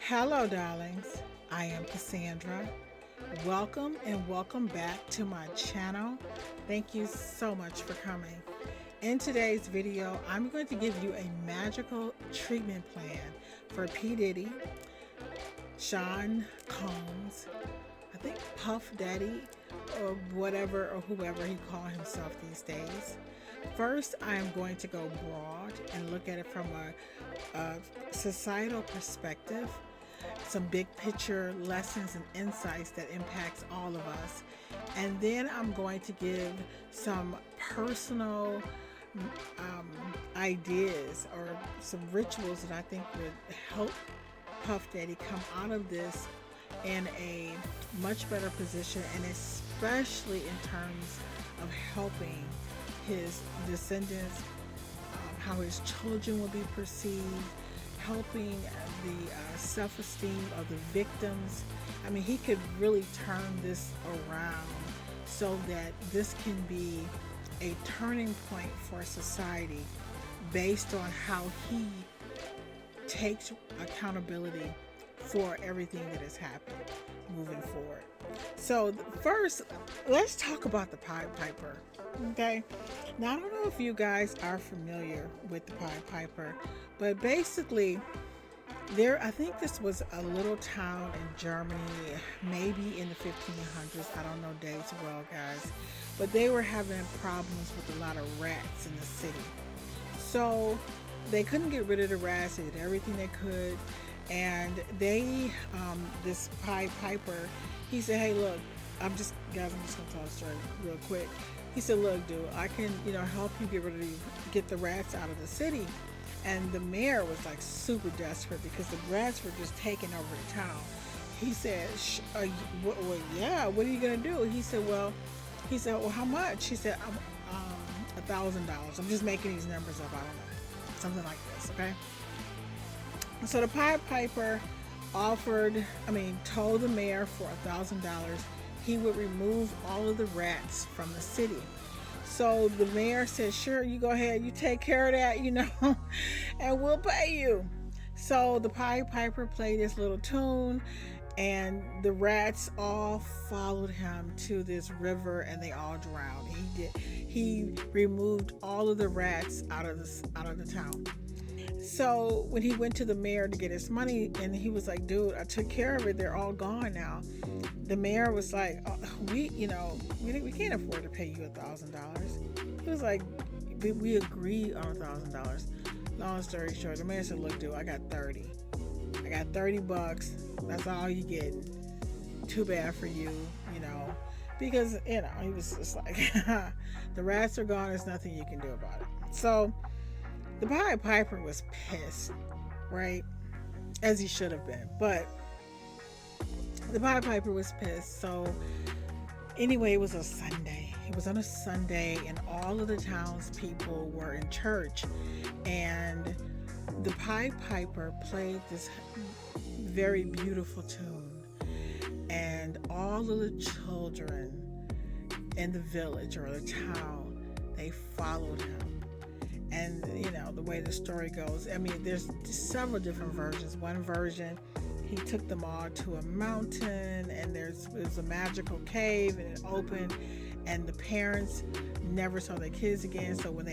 Hello, darlings. I am Cassandra. Welcome and welcome back to my channel. Thank you so much for coming. In today's video, I'm going to give you a magical treatment plan for P. Diddy, Sean Combs, I think Puff Daddy, or whatever or whoever he calls himself these days. First, I am going to go broad and look at it from a societal perspective, some big picture lessons and insights that impacts all of us. And then I'm going to give some personal ideas or some rituals that I think would help Puff Daddy come out of this in a much better position, and especially in terms of helping his descendants, how his children will be perceived, helping the self-esteem of the victims. I mean, he could really turn this around so that this can be a turning point for society based on how he takes accountability for everything that has happened moving forward. So first, let's talk about the Pied Piper. Okay, now I don't know if you guys are familiar with the Pied Piper, but basically I think this was a little town in Germany, maybe in the 1500s. I don't know dates well, guys, but they were having problems with a lot of rats in the city. So they couldn't get rid of the rats. They did everything they could, and this Pied Piper, he said, "Hey, look, I'm just gonna tell a story real quick." He said, "Look, dude, I can, help you get the rats out of the city." And the mayor was like super desperate because the rats were just taking over the town. He said, yeah, what are you gonna do? He said, well, how much? He said, $1,000. I'm just making these numbers up. I don't know, something like this, okay? So the Pied Piper told the mayor for $1,000 he would remove all of the rats from the city. So the mayor said, sure, you go ahead, you take care of that, and we'll pay you. So the Pied Piper played this little tune, and the rats all followed him to this river, and they all drowned. He removed all of the rats out of the town. So when he went to the mayor to get his money, and he was like, dude, I took care of it, they're all gone now. The mayor was like, we can't afford to pay you $1,000. He was like, we agreed on $1,000. Long story short, the mayor said, look, dude, I got 30. I got $30. That's all you get. Too bad for you, because, he was just like, the rats are gone. There's nothing you can do about it. So the Pied Piper was pissed, right? As he should have been. But the Pied Piper was pissed. So anyway, it was a Sunday. It was on a Sunday, and all of the townspeople were in church. And the Pied Piper played this very beautiful tune. And all of the children in the village or the town, they followed him. And the way the story goes, there's several different versions. One version, he took them all to a mountain, and there's a magical cave, and it opened, and the parents never saw their kids again. So when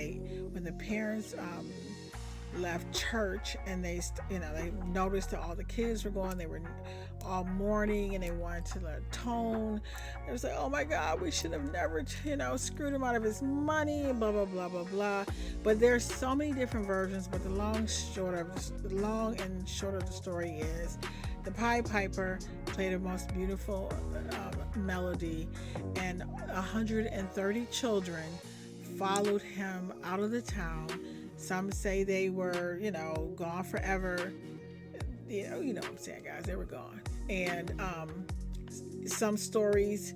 the parents left church, and they noticed that all the kids were gone, they were all mourning, and they wanted to atone. They was like, oh my God, we should have never screwed him out of his money, and blah blah blah blah blah. But there's so many different versions, but the long and short of the story is the Pied Piper played a most beautiful melody, and 130 children followed him out of the town. Some say they were, gone forever. You know what I'm saying, guys. They were gone. And some stories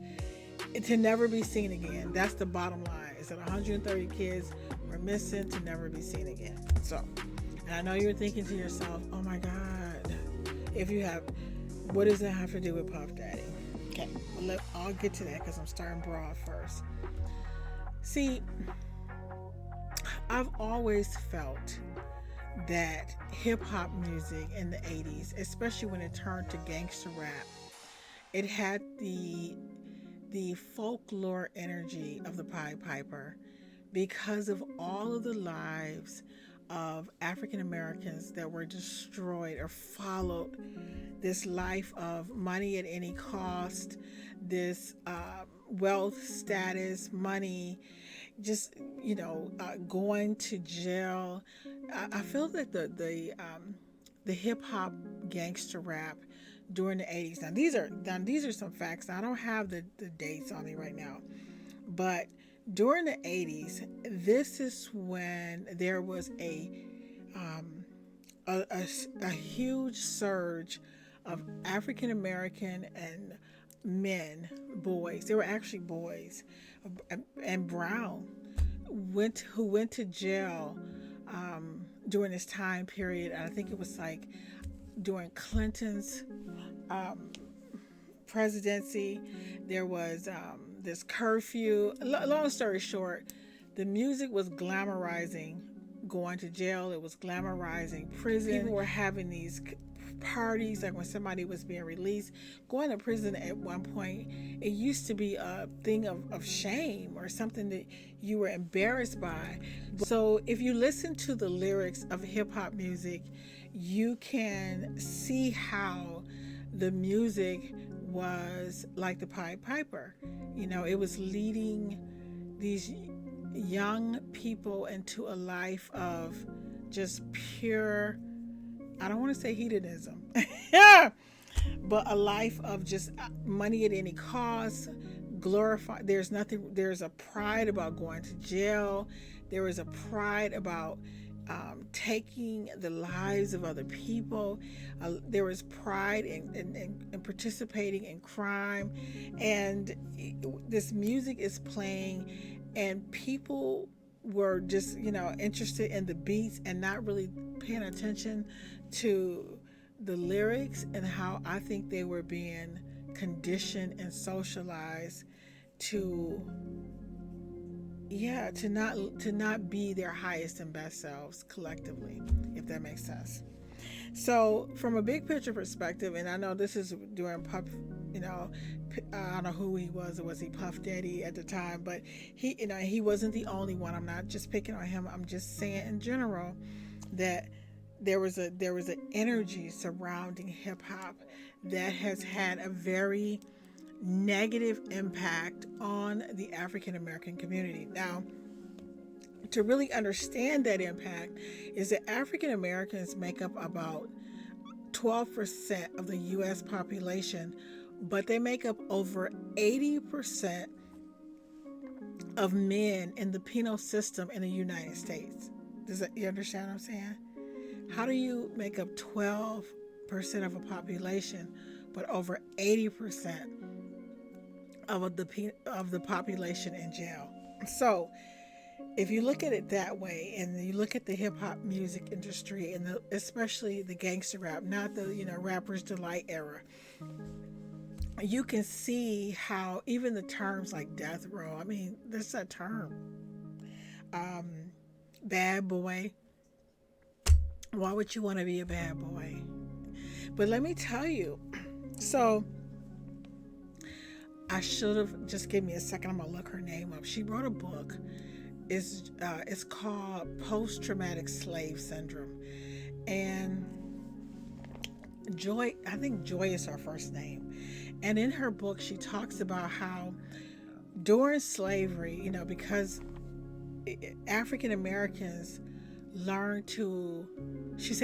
to never be seen again. That's the bottom line. Is that 130 kids were missing to never be seen again. So, and I know you're thinking to yourself, oh my God, what does that have to do with Puff Daddy? Okay, I'll get to that because I'm starting broad first. See, I've always felt that hip hop music in the 80s, especially when it turned to gangster rap, it had the folklore energy of the Pied Piper because of all of the lives of African Americans that were destroyed or followed this life of money at any cost, this wealth, status, money, just going to jail. I feel that the hip hop gangster rap during the 80s. Now these are some facts. I don't have the dates on me right now, but during the 80s, this is when there was a huge surge of African American and men, boys. They were actually boys, and brown who went to jail during this time period. And I think it was like during Clinton's presidency. There was this curfew. Long story short, the music was glamorizing going to jail. It was glamorizing prison. People were having these parties, like when somebody was being released. Going to prison at one point, it used to be a thing of shame or something that you were embarrassed by. So if you listen to the lyrics of hip hop music, you can see how the music was like the Pied Piper. It was leading these young people into a life of just pure, I don't want to say hedonism, but a life of just money at any cost, glorify. There's a pride about going to jail. There is a pride about taking the lives of other people. There was pride in participating in crime. And this music is playing, and people were just, interested in the beats and not really paying attention to the lyrics and how I think they were being conditioned and socialized to not be their highest and best selves collectively, if that makes sense. So from a big picture perspective, and I know this is during Puff, I don't know who he was, or was he Puff Daddy at the time, but he wasn't the only one. I'm not just picking on him. I'm just saying in general that there was an energy surrounding hip hop that has had a very negative impact on the African American community. Now, to really understand that impact is that African Americans make up about 12% of the U.S. population, but they make up over 80% of men in the penal system in the United States. You understand what I'm saying? How do you make up 12% of a population, but over 80% of the population in jail? So if you look at it that way, and you look at the hip hop music industry, and especially the gangster rap, not the Rapper's Delight era, you can see how even the terms like death row, I mean, there's that term, bad boy. Why would you want to be a bad boy? But let me tell you, so I should have, just give me a second, I'm gonna look her name up. She wrote a book. It's called Post-Traumatic Slave Syndrome, and Joy, I think Joy is her first name. And in her book, she talks about how during slavery, because African Americans learned to, she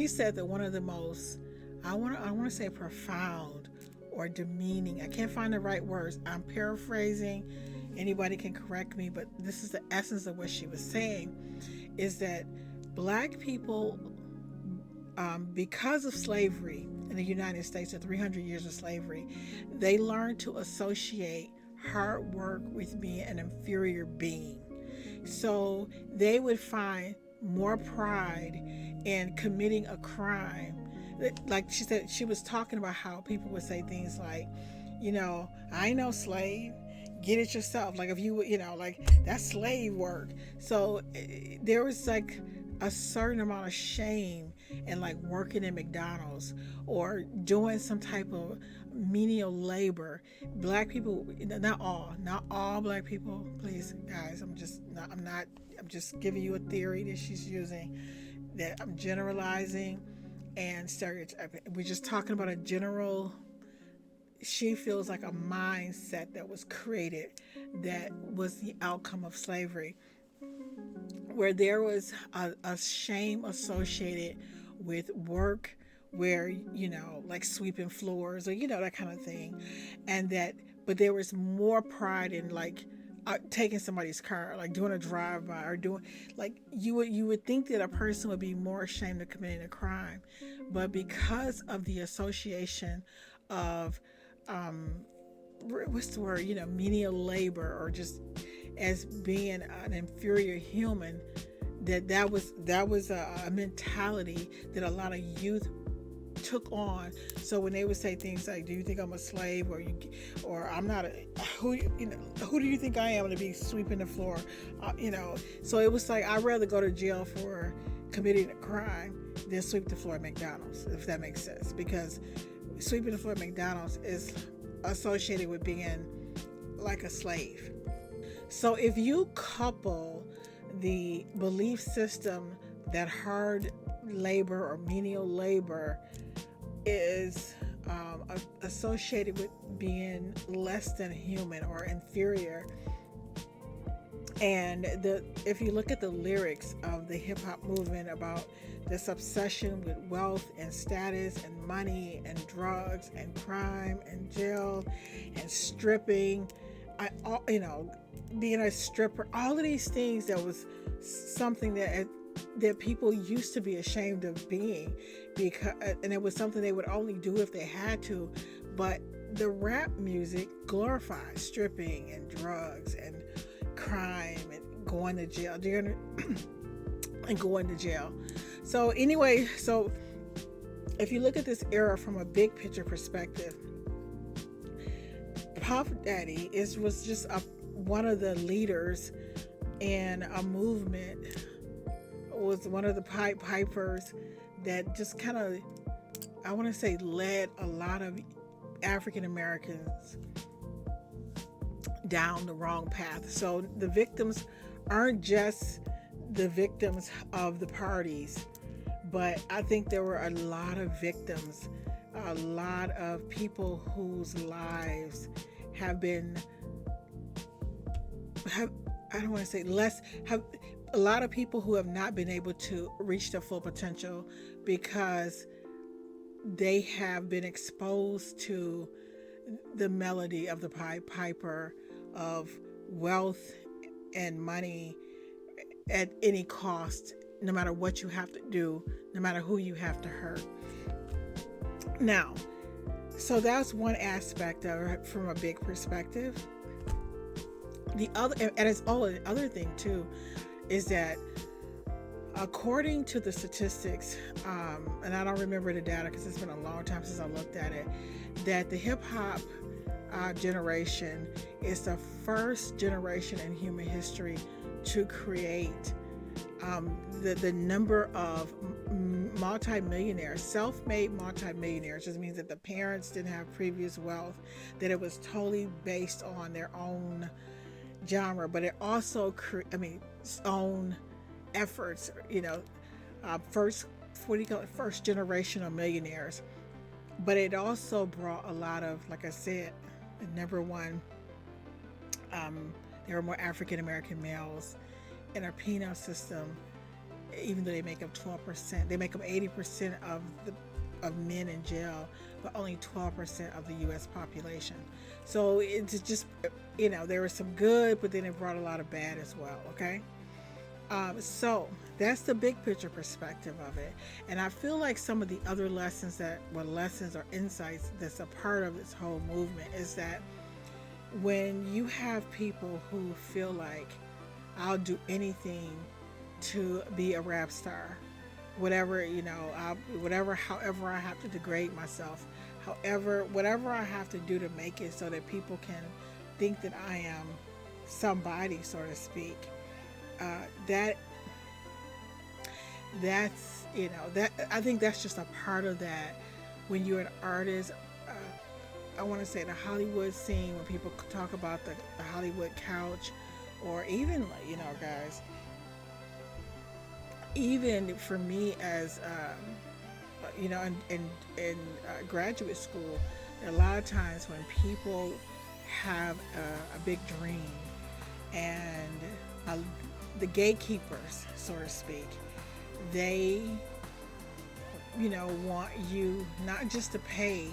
said that one of the most, I want to say profound or demeaning, I can't find the right words, I'm paraphrasing, anybody can correct me, but this is the essence of what she was saying, is that Black people, because of slavery in the United States, the 300 years of slavery, they learned to associate hard work with being an inferior being. So they would find more pride in committing a crime. Like she said, she was talking about how people would say things like, I ain't no slave, get it yourself. Like if you, like that's slave work. So there was like a certain amount of shame and like working in McDonald's or doing some type of menial labor. Black people, not all black people, please guys, I'm just giving you a theory that she's using, that I'm generalizing and stereotyping. We're just talking about a general, she feels like a mindset that was created that was the outcome of slavery, where there was a shame associated with work, where, like sweeping floors or, that kind of thing. And that, but there was more pride in like taking somebody's car, like doing a drive-by or doing, like, you would think that a person would be more ashamed of committing a crime. But because of the association of what's the word, menial labor, or just as being an inferior human, that was a mentality that a lot of youth took on. So when they would say things like, "Do you think I'm a slave?" or "I'm not a who do you think I am to be sweeping the floor?" So it was like, I'd rather go to jail for committing a crime than sweep the floor at McDonald's, if that makes sense, because sweeping the floor at McDonald's is associated with being like a slave. So if you couple the belief system that hard labor or menial labor is associated with being less than human or inferior, and if you look at the lyrics of the hip-hop movement about this obsession with wealth and status and money and drugs and crime and jail and stripping, being a stripper, all of these things, that was something that people used to be ashamed of being, and it was something they would only do if they had to. But the rap music glorifies stripping and drugs and crime and going to jail and going to jail. So anyway, so if you look at this era from a big picture perspective, Puff Daddy was just one of the leaders in a movement, was one of the pipers that just kind of, I want to say, led a lot of African Americans down the wrong path. So the victims aren't just the victims of the parties, but I think there were a lot of victims, a lot of people whose lives have been, I don't want to say less, have a lot of people who have not been able to reach their full potential because they have been exposed to the melody of the piper of wealth and money at any cost, no matter what you have to do, no matter who you have to hurt. Now, so that's one aspect of it from a big perspective. The other thing too is that, according to the statistics, and I don't remember the data because it's been a long time since I looked at it, that the hip hop generation is the first generation in human history to create the number of multimillionaires, self-made multimillionaires. Just means that the parents didn't have previous wealth, that it was totally based on their own genre, but it also own efforts, first generation of millionaires. But it also brought a lot of, like I said, number one, there were more African American males in our penal system, even though they make up 12%. They make up 80% of men in jail, but only 12% of the U.S. population. So it's just, there was some good, but then it brought a lot of bad as well, okay? So that's the big picture perspective of it. And I feel like some of the other lessons or insights that's a part of this whole movement is that when you have people who feel like, I'll do anything to be a rap star, whatever, however I have to degrade myself, whatever I have to do to make it so that people can think that I am that's, you know, that I think that's just a part of that. When you're an artist, I want to say the Hollywood scene, when people talk about the Hollywood couch, or even, like, you know, guys, even for me as you know, in graduate school, there are a lot of times when people have a big dream, and uh, the gatekeepers, so to speak, they, you know, want you not just to pay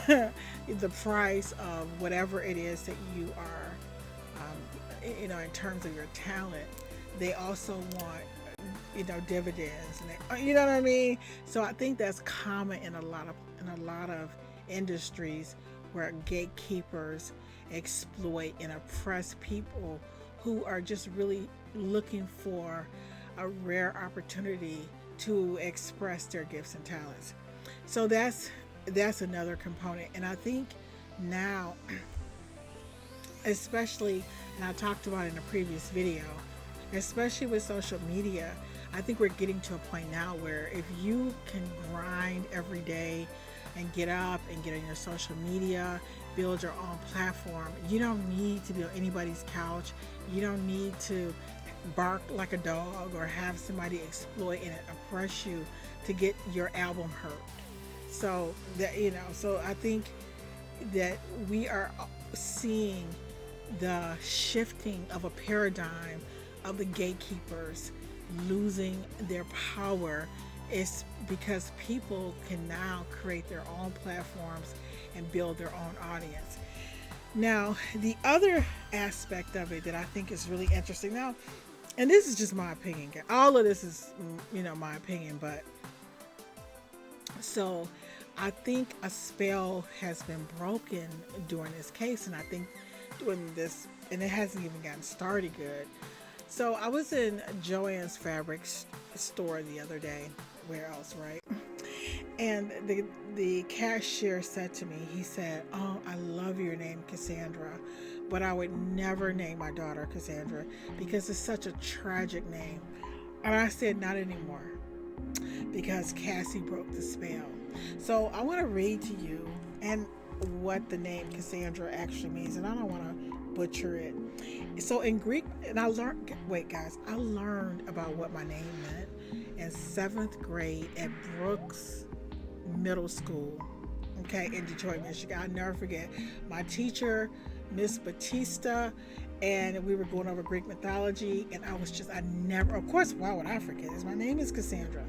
the price of whatever it is that you are, you know, in terms of your talent. They also want, you know, dividends, and you know what I mean. So I think that's common in a lot of industries, where gatekeepers exploit and oppress people who are just really looking for a rare opportunity to express their gifts and talents. So that's another component. And I think now, especially, and I talked about it in a previous video, especially with social media, I think we're getting to a point now where if you can grind every day and get up and get on your social media, build your own platform, you don't need to be on anybody's couch. You don't need to bark like a dog or have somebody exploit and oppress you to get your album heard. So that, you know, so I think that we are seeing the shifting of a paradigm of the gatekeepers losing their power. Is because people can now create their own platforms and build their own audience. Now, the other aspect of it that I think is really interesting now, and this is just my opinion, all of this is, you know, my opinion, but so I think a spell has been broken during this case, and I think during this, and it hasn't even gotten started good. So I was in Joann's Fabrics store the other day. Where else, right? And the cashier said to me, he said, "Oh, I love your name, Cassandra, but I would never name my daughter Cassandra because it's such a tragic name." And I said, "Not anymore, because Cassie broke the spell." So I want to read to you and what the name Cassandra actually means, and I don't want to butcher it. So in Greek, and I learned, wait guys, I learned about what my name meant in 7th grade at Brooks Middle School, okay, in Detroit, Michigan. I'll never forget. My teacher, Miss Batista, and we were going over Greek mythology, and I never, of course, why would I forget this? My name is Cassandra.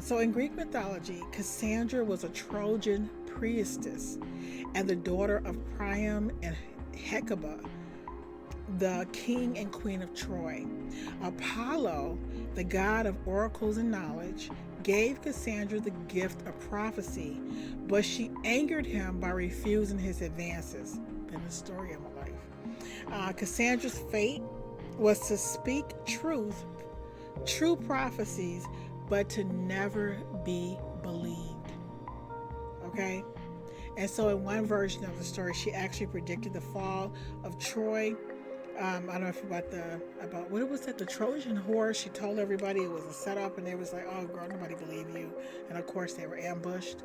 So in Greek mythology, Cassandra was a Trojan priestess and the daughter of Priam and Hecuba, the king and queen of Troy. Apollo, the god of oracles and knowledge, gave Cassandra the gift of prophecy, but she angered him by refusing his advances. Been the story of my life. Cassandra's fate was to speak true prophecies, but to never be believed. Okay? And so in one version of the story, she actually predicted the fall of Troy. I don't know if about what was it, the Trojan horse. She told everybody it was a setup, and they was like, "Oh girl, nobody believe you." And of course they were ambushed.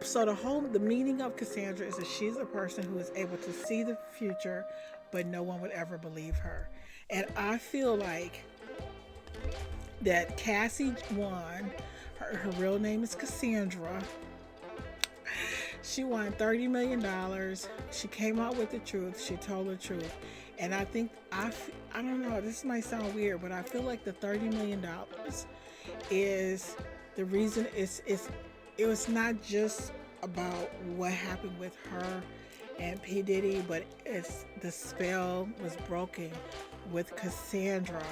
So the meaning of Cassandra is that she's a person who is able to see the future, but no one would ever believe her. And I feel like that Cassie won. Her real name is Cassandra. She won $30 million. She came out with the truth. She told the truth. And I think, I don't know, this might sound weird, but I feel like the $30 million is the reason it was not just about what happened with her and P. Diddy, but it's the spell was broken with Cassandra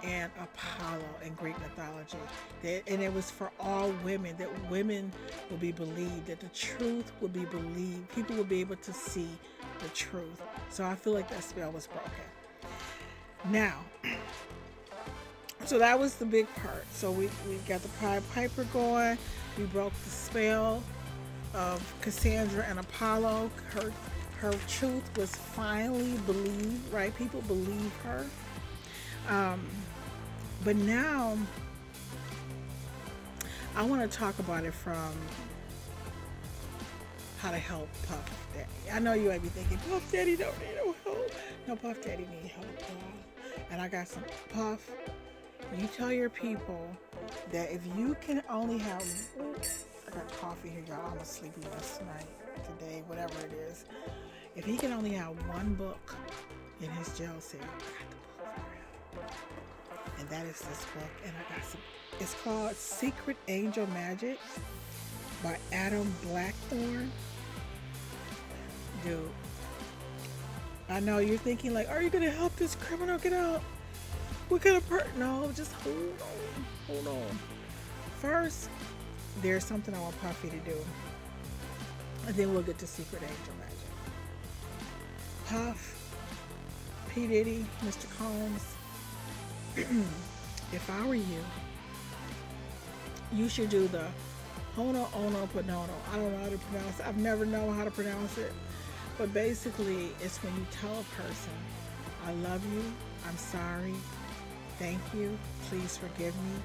and Apollo in Greek mythology. And it was for all women, that women will be believed, that the truth will be believed. People will be able to see the truth. So I feel like that spell was broken. Now, so that was the big part. So we got the Pied Piper going. We broke the spell of Cassandra and Apollo. Her truth was finally believed, right? People believe her. But now I want to talk about it from how to help Puff Daddy. I know you might be thinking, Puff Daddy don't need no help. No, Puff Daddy need help, y'all. And I got some Puff. You tell your people that if you can only have, I got coffee here, y'all. I'm sleepy last night, today, whatever it is. If he can only have one book in his jail cell, I got the book for him. And that is this book. And I got some, it's called Secret Angel Magic by Adam Blackthorne. Dude, I know you're thinking like, are you gonna help this criminal get out? What kind of no, just hold on. First, there's something I want Puffy to do, and then we'll get to Secret Angel Magic. Puff, P. Diddy, Mr. Combs, if I were you, you should do the Hono Ono Ponono. I don't know how to pronounce it. I've never known how to pronounce it. But basically, it's when you tell a person, I love you, I'm sorry, thank you, please forgive me.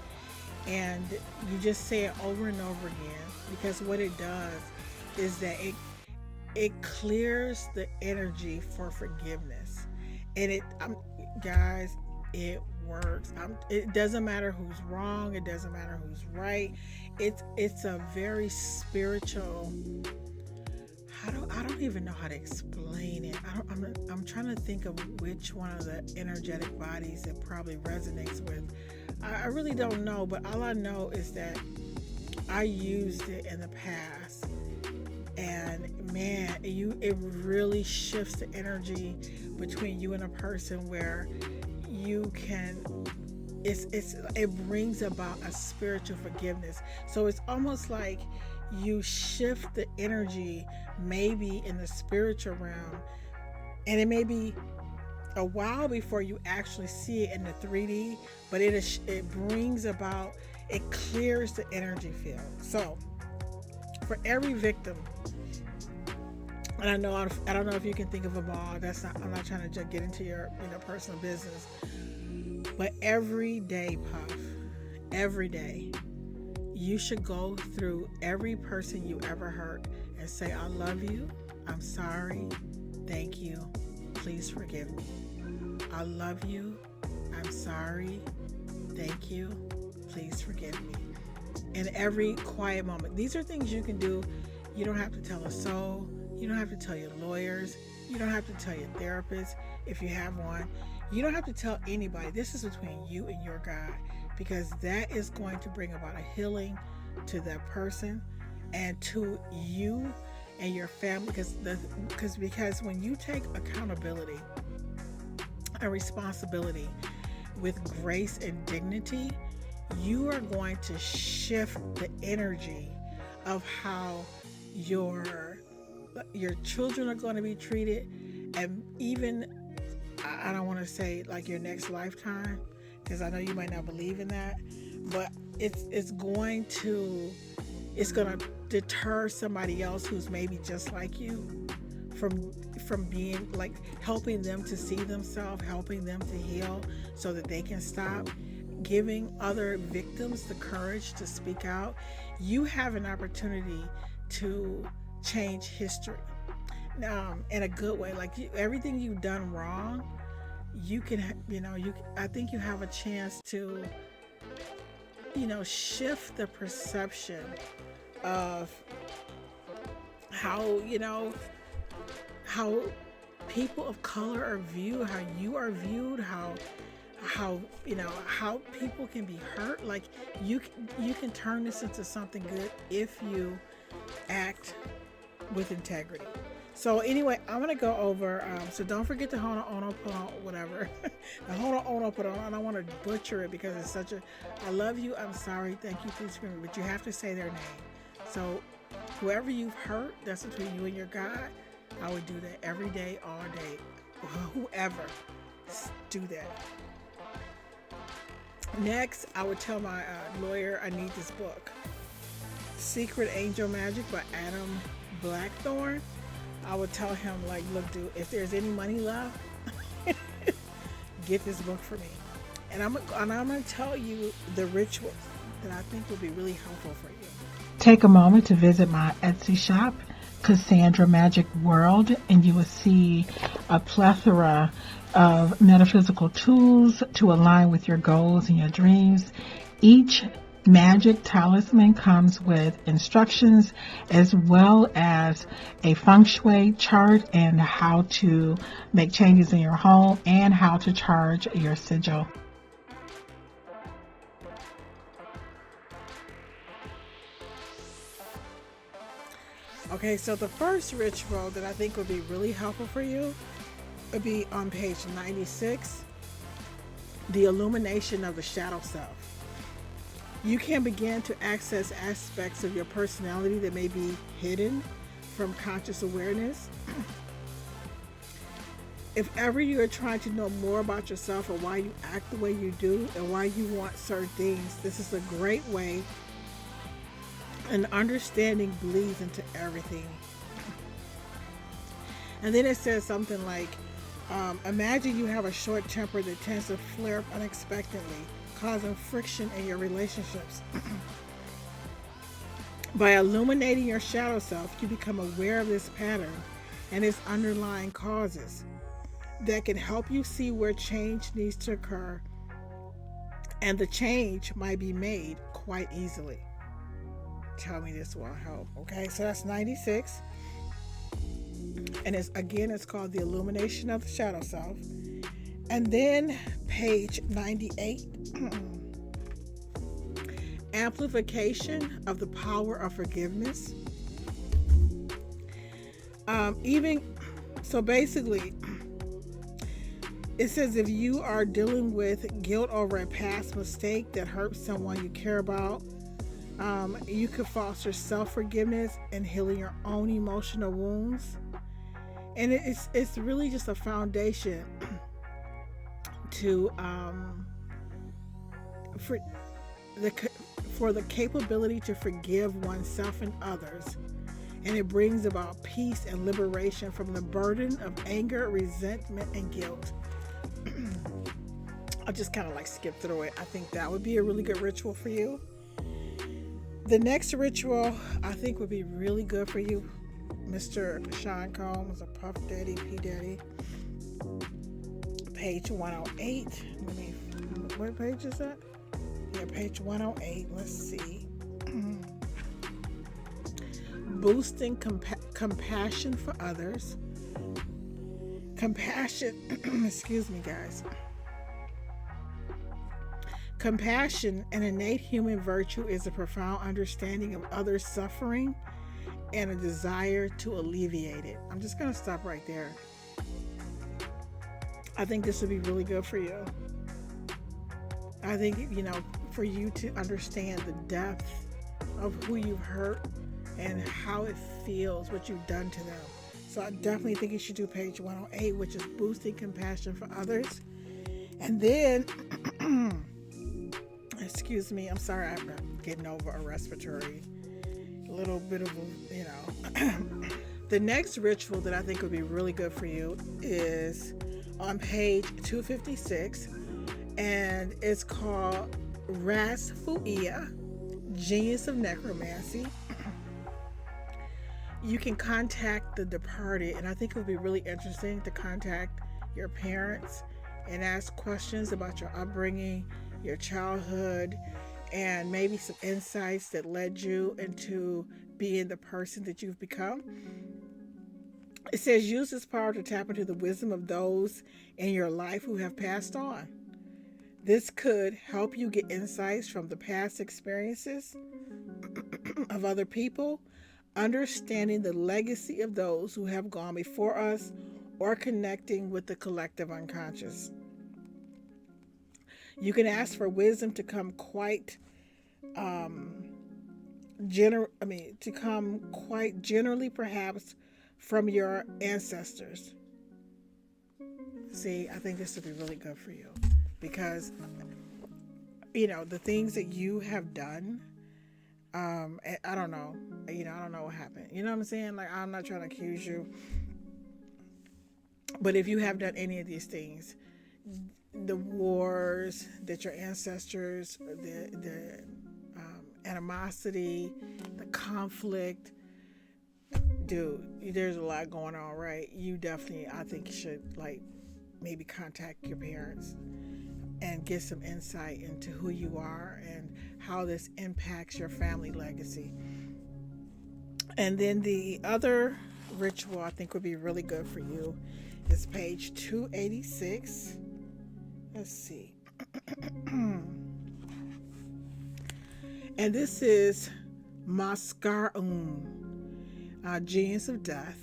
And you just say it over and over again, because what it does is that it clears the energy for forgiveness. And guys, it works. It doesn't matter who's wrong, it doesn't matter who's right. It's a very spiritual, I don't even know how to explain it. I'm trying to think of which one of the energetic bodies it probably resonates with. I really don't know, but all I know is that I used it in the past, and man, it really shifts the energy between you and a person, where you can, it brings about a spiritual forgiveness. So it's almost like you shift the energy maybe in the spiritual realm, and it may be a while before you actually see it in the 3D, but it brings about, it clears the energy field. So for every victim, and I don't know if you can think of them all, I'm not trying to get into your personal business, but every day, Puff, every day, you should go through every person you ever hurt and say, I love you, I'm sorry, thank you, please forgive me. I love you, I'm sorry, thank you, please forgive me. In every quiet moment. These are things you can do. You don't have to tell a soul, you don't have to tell your lawyers, you don't have to tell your therapist if you have one. You don't have to tell anybody. This is between you and your God, because that is going to bring about a healing to that person and to you and your family. Because when you take accountability and responsibility with grace and dignity, you are going to shift the energy of how your children are going to be treated, and even, I don't want to say like your next lifetime, because I know you might not believe in that, but it's going to deter somebody else who's maybe just like you from being like, helping them to see themselves, helping them to heal so that they can stop, giving other victims the courage to speak out. You have an opportunity to change history in a good way. Like everything you've done wrong, I think you have a chance to shift the perception of how people of color are viewed, how you are viewed, how people can be hurt. Like you can turn this into something good if you act with integrity. So anyway, I'm gonna go over. So don't forget the Hono Ono Pono, whatever. The Hono Ono Pono. I don't want to butcher it because it's such a. I love you. I'm sorry. Thank you. Please forgive me. But you have to say their name. So whoever you've hurt, that's between you and your God. I would do that every day, all day. Whoever, do that. Next, I would tell my lawyer I need this book, Secret Angel Magic by Adam Blackthorne. I would tell him, like, look, dude, if there's any money left, get this book for me. And I'm going to tell you the rituals. that I think will be really helpful for you. Take a moment to visit my Etsy shop, Cassandra Magic World, and you will see a plethora of metaphysical tools to align with your goals and your dreams. Each magic talisman comes with instructions as well as a feng shui chart and how to make changes in your home and how to charge your sigil. Okay, so the first ritual that I think would be really helpful for you would be on page 96, the illumination of the shadow self. You can begin to access aspects of your personality that may be hidden from conscious awareness. If ever you are trying to know more about yourself or why you act the way you do and why you want certain things, this is a great way. And understanding bleeds into everything. And then it says something like, imagine you have a short temper that tends to flare up unexpectedly, causing friction in your relationships. By illuminating your shadow self, you become aware of this pattern and its underlying causes that can help you see where change needs to occur, and the change might be made quite easily. Tell me this will help. Okay, so that's 96. And it's called The Illumination of the Shadow Self. And then page 98, Amplification of the Power of Forgiveness. Basically, it says if you are dealing with guilt over a past mistake that hurt someone you care about, you could foster self-forgiveness and healing your own emotional wounds. And it's really just a foundation to for the capability to forgive oneself and others. And it brings about peace and liberation from the burden of anger, resentment, and guilt. I'll just kind of like skip through it. I think that would be a really good ritual for you. The next ritual I think would be really good for you, Mr. Sean Combs, or Puff Daddy, P Daddy. Page 108. What page is that? Yeah, page 108. Let's see. Boosting compassion for others. Compassion, excuse me, guys. Compassion, an innate human virtue, is a profound understanding of others' suffering and a desire to alleviate it. I'm just going to stop right there. I think this would be really good for you. I think, for you to understand the depth of who you've hurt and how it feels, what you've done to them. So I definitely think you should do page 108, which is boosting compassion for others. And then, excuse me, I'm sorry, I'm getting over a respiratory, little bit of, The next ritual that I think would be really good for you is on page 256, and it's called Ras Fuia, Genius of Necromancy. You can contact the departed, and I think it would be really interesting to contact your parents and ask questions about your upbringing, your childhood, and maybe some insights that led you into being the person that you've become. It says use this power to tap into the wisdom of those in your life who have passed on. This could help you get insights from the past experiences of other people, understanding the legacy of those who have gone before us, or connecting with the collective unconscious. You can ask for wisdom to come quite generally, perhaps from your ancestors. See, I think this would be really good for you because the things that you have done. I don't know. I don't know what happened. You know what I'm saying? Like, I'm not trying to accuse you, but if you have done any of these things, the wars that your ancestors, the animosity, the conflict. Dude, there's a lot going on, right? You definitely, I think, should like maybe contact your parents and get some insight into who you are and how this impacts your family legacy. And then the other ritual I think would be really good for you is page 286. Let's see. And this is Mascarum, Genius of Death.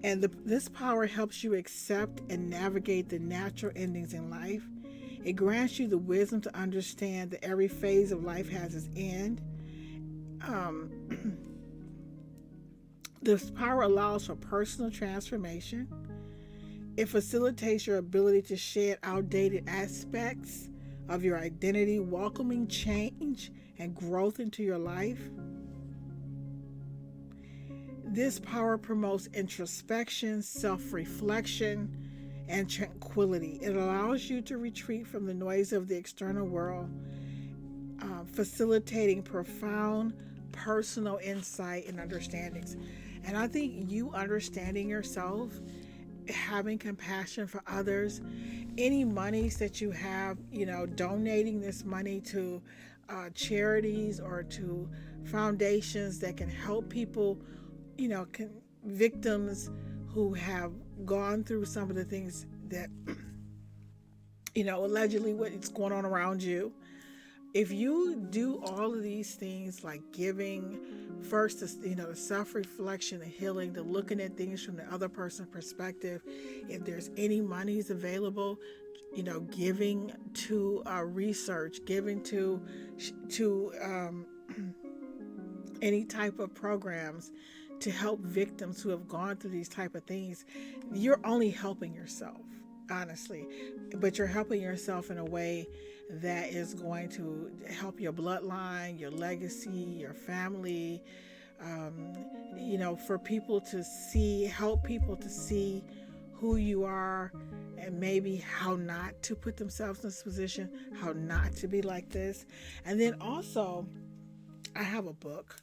And this power helps you accept and navigate the natural endings in life. It grants you the wisdom to understand that every phase of life has its end. This power allows for personal transformation. It facilitates your ability to shed outdated aspects of your identity, welcoming change and growth into your life. This power promotes introspection, self-reflection, and tranquility. It allows you to retreat from the noise of the external world, facilitating profound personal insight and understandings. And I think you understanding yourself, having compassion for others, any monies that you have, donating this money to charities or to foundations that can help people, victims who have gone through some of the things that, allegedly what's going on around you. If you do all of these things like giving, first, the self-reflection, the healing, the looking at things from the other person's perspective, if there's any monies available, giving to research, giving to any type of programs to help victims who have gone through these type of things, you're only helping yourself, honestly. But you're helping yourself in a way that is going to help your bloodline, your legacy, your family, for people to see, help people to see who you are and maybe how not to put themselves in this position, how not to be like this. And then also, I have a book.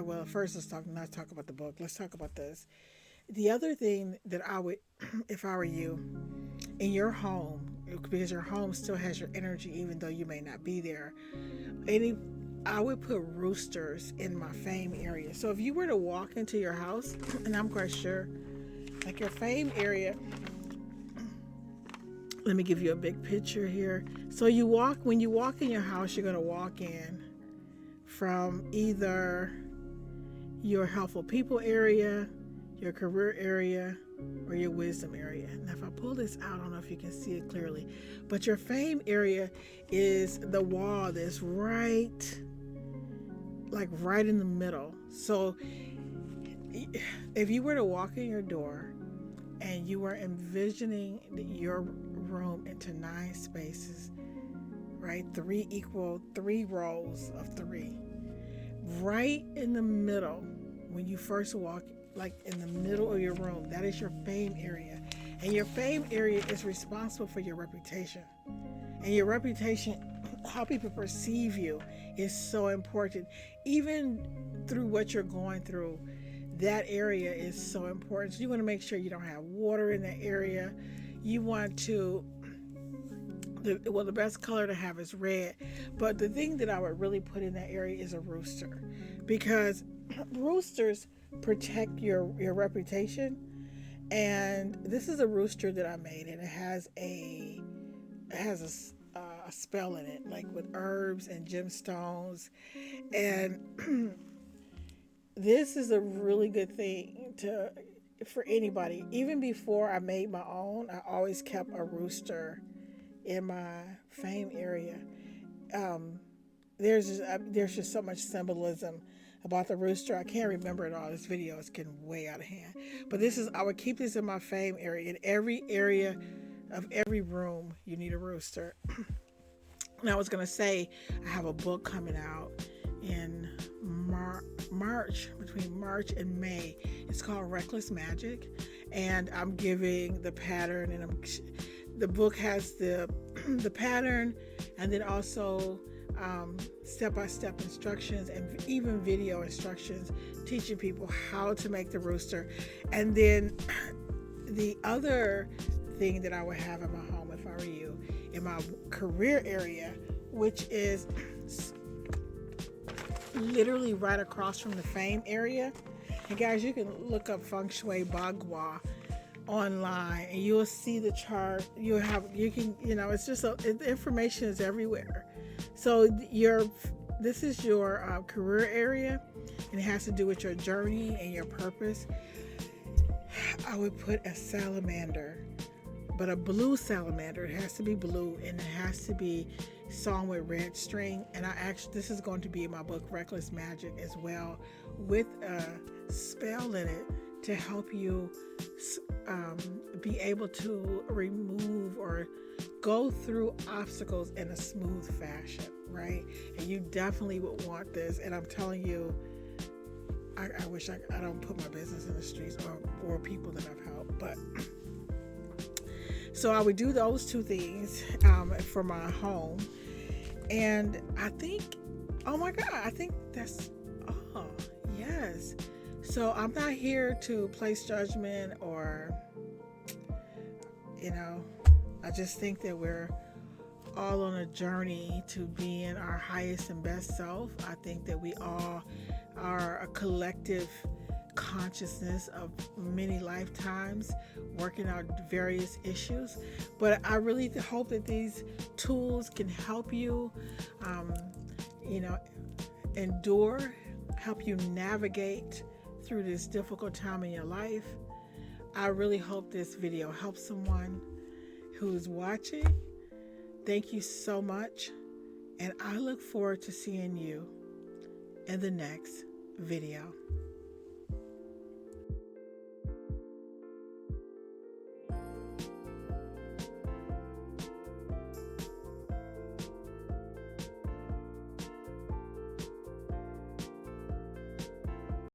Well, first let's not talk about the book. Let's talk about this. The other thing that I would, if I were you, in your home, because your home still has your energy, even though you may not be there, I would put roosters in my fame area. So if you were to walk into your house, and I'm quite sure, like your fame area, let me give you a big picture here. So when you walk in your house, you're going to walk in from either your helpful people area, your career area, or your wisdom area. Now, if I pull this out, I don't know if you can see it clearly, but your fame area is the wall that's right in the middle. So if you were to walk in your door and you were envisioning your room into 9 spaces, right? 3 rows of 3. Right in the middle, when you first walk, like in the middle of your room, that is your fame area. And your fame area is responsible for your reputation. And your reputation, how people perceive you, is so important. Even through what you're going through, that area is so important. So you want to make sure you don't have water in that area. You want to, the best color to have is red. But the thing that I would really put in that area is a rooster, because roosters protect your reputation. And this is a rooster that I made, and it has a spell in it, like with herbs and gemstones. And this is a really good thing for anybody. Even before I made my own, I always kept a rooster in my fame area. There's just so much symbolism about the rooster. I can't remember it all. This video is getting way out of hand. But I would keep this in my fame area. In every area of every room, you need a rooster. And I was going to say, I have a book coming out in March, between March and May. It's called Reckless Magic. And I'm giving the pattern, and the book has the pattern, and then also step-by-step instructions and even video instructions teaching people how to make the rooster. And then the other thing that I would have in my home if I were you, in my career area, which is literally right across from the fame area. And guys, you can look up Feng Shui Bagua online and you'll see the chart. It's just the information is everywhere. So this is your career area, and it has to do with your journey and your purpose. I would put a salamander, but a blue salamander. It has to be blue, and it has to be sewn with red string. And this is going to be in my book Reckless Magic as well, with a spell in it to help you be able to remove or go through obstacles in a smooth fashion, right? And you definitely would want this. And I'm telling you, I wish I don't put my business in the streets or people that I've helped, but so I would do those two things for my home. And I think, oh my God, I think that's, oh, yes. So I'm not here to place judgment or, I just think that we're all on a journey to being our highest and best self. I think that we all are a collective consciousness of many lifetimes working out various issues. But I really hope that these tools can help you, endure, help you navigate through this difficult time in your life. I really hope this video helps someone who's watching. Thank you so much, and I look forward to seeing you in the next video.